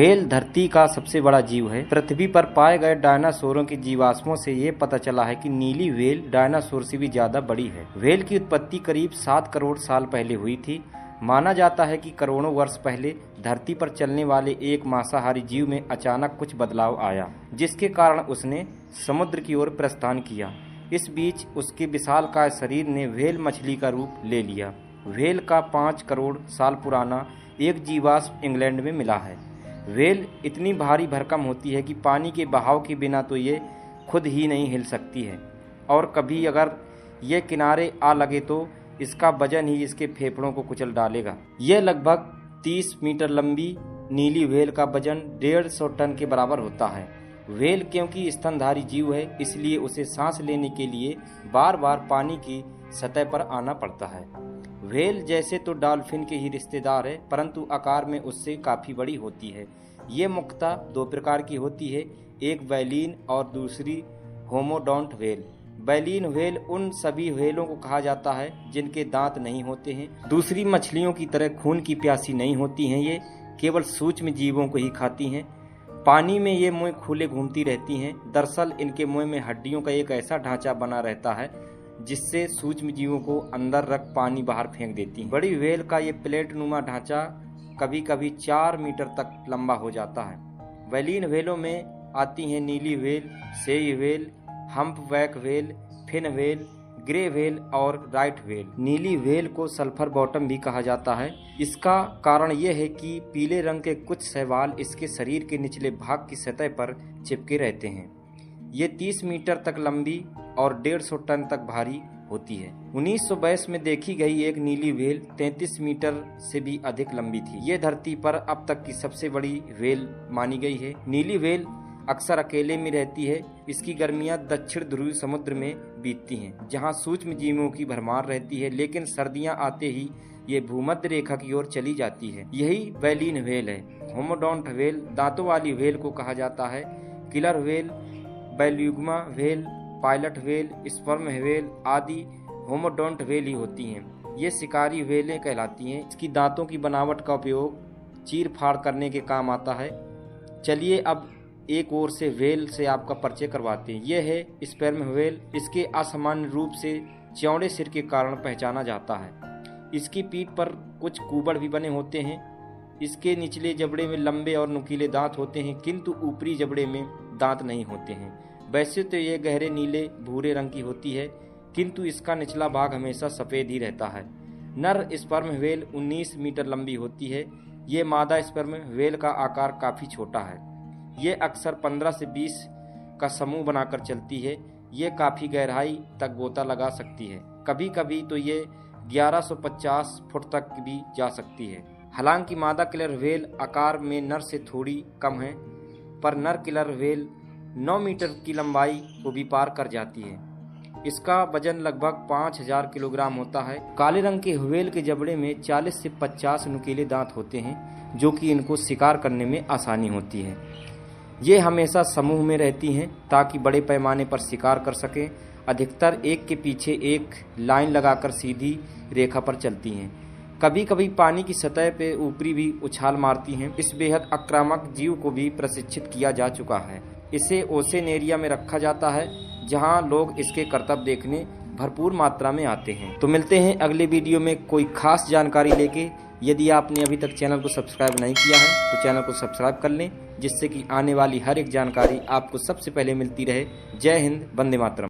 Whale धरती का सबसे बड़ा जीव है। पृथ्वी पर पाए गए डायनासोरों के जीवाश्मों से ये पता चला है कि नीली व्हेल डायनासोर से भी ज्यादा बड़ी है। व्हेल की उत्पत्ति करीब 7 करोड़ साल पहले हुई थी। माना जाता है कि करोड़ों वर्ष पहले धरती पर चलने वाले एक मांसाहारी जीव में अचानक कुछ बदलाव आया, जिसके कारण उसने समुद्र की ओर प्रस्थान किया। इस बीच उसके विशालकाय शरीर ने व्हेल मछली का रूप ले लिया। व्हेल का 5 करोड़ साल पुराना एक जीवाश्म इंग्लैंड में मिला है। व्हेल इतनी भारी भरकम होती है कि पानी के बहाव के बिना तो ये खुद ही नहीं हिल सकती है, और कभी अगर ये किनारे आ लगे तो इसका वजन ही इसके फेफड़ों को कुचल डालेगा। यह लगभग 30 मीटर लंबी नीली व्हेल का वजन 150 टन के बराबर होता है। व्हेल क्योंकि स्तनधारी जीव है, इसलिए उसे सांस लेने के लिए बार बार पानी की सतह पर आना पड़ता है। व्हेल जैसे तो डॉल्फिन के ही रिश्तेदार है, परंतु आकार में उससे काफ़ी बड़ी होती है। ये मुख्यतः 2 प्रकार की होती है, एक बैलीन और दूसरी होमोडोंट व्हेल। बैलीन व्हेल उन सभी व्हेलों को कहा जाता है जिनके दांत नहीं होते हैं। दूसरी मछलियों की तरह खून की प्यासी नहीं होती हैं। ये केवल सूक्ष्म जीवों को ही खाती हैं। पानी में ये मुंह खुले घूमती रहती हैं। दरअसल इनके मुंह में हड्डियों का एक ऐसा ढांचा बना रहता है जिससे सूक्ष्म जीवों को अंदर रख पानी बाहर फेंक देती हैं। बड़ी व्हेल का ये प्लेट नुमा ढांचा कभी कभी 4 मीटर तक लंबा हो जाता है। बैलीन व्हेलों में आती हैं नीली whale, sei whale, humpback whale, fin whale, grey whale और राइट व्हेल। नीली व्हेल को सल्फर बॉटम भी कहा जाता है। इसका कारण यह है कि पीले रंग के कुछ शैवाल इसके शरीर के निचले भाग की सतह पर चिपके रहते हैं। ये 30 मीटर तक लंबी और 150 टन तक भारी होती है। 1922 में देखी गई एक नीली व्हेल 33 मीटर से भी अधिक लंबी थी। ये धरती पर अब तक की सबसे बड़ी व्हेल मानी गई है। नीली व्हेल अक्सर अकेले में रहती है। इसकी गर्मियां दक्षिण ध्रुवीय समुद्र में बीतती हैं, जहां सूक्ष्म जीवों की भरमार रहती है, लेकिन सर्दियां आते ही ये भूमध्य रेखा की ओर चली जाती है। यही बैलीन व्हेल है। होमोडोंट व्हेल दांतों वाली व्हेल को कहा जाता है। Killer whale, beluga whale, pilot whale, sperm whale आदि होमोडोंट व्हेल ही होती हैं। ये शिकारी व्हेलें कहलाती हैं। इसकी दांतों की बनावट का उपयोग चीर फाड़ करने के काम आता है। चलिए अब एक ओर से व्हेल से आपका परिचय करवाते हैं। यह है स्पर्म व्हेल। इसके असामान्य रूप से चौड़े सिर के कारण पहचाना जाता है। इसकी पीठ पर कुछ कुबड़ भी बने होते हैं। इसके निचले जबड़े में लंबे और नुकीले दांत होते हैं, किंतु ऊपरी जबड़े में दांत नहीं होते हैं। वैसे तो ये गहरे नीले भूरे रंग की होती है, किंतु इसका निचला भाग हमेशा सफ़ेद ही रहता है। नर स्पर्म व्हेल 19 मीटर लंबी होती है। ये मादा स्पर्म व्हेल का आकार काफ़ी छोटा है। ये अक्सर 15 से 20 का समूह बनाकर चलती है। ये काफ़ी गहराई तक गोता लगा सकती है। कभी कभी तो ये 1150 फुट तक भी जा सकती है। हालांकि मादा किलर व्हेल आकार में नर से थोड़ी कम है, पर नर किलर व्हेल 9 मीटर की लंबाई को भी पार कर जाती है। इसका वजन लगभग 5000 किलोग्राम होता है। काले रंग के व्हेल के जबड़े में 40 से 50 नुकीले दांत होते हैं, जो कि इनको शिकार करने में आसानी होती है। ये हमेशा समूह में रहती हैं ताकि बड़े पैमाने पर शिकार कर सकें। अधिकतर एक के पीछे एक लाइन लगाकर सीधी रेखा पर चलती हैं। कभी कभी पानी की सतह पे ऊपरी भी उछाल मारती हैं। इस बेहद आक्रामक जीव को भी प्रशिक्षित किया जा चुका है। इसे ओशन एरिया में रखा जाता है, जहां लोग इसके करतब देखने भरपूर मात्रा में आते हैं। तो मिलते हैं अगले वीडियो में कोई खास जानकारी लेके। यदि आपने अभी तक चैनल को सब्सक्राइब नहीं किया है तो चैनल को सब्सक्राइब कर लें, जिससे कि आने वाली हर एक जानकारी आपको सबसे पहले मिलती रहे। जय हिंद, वंदे मातरम।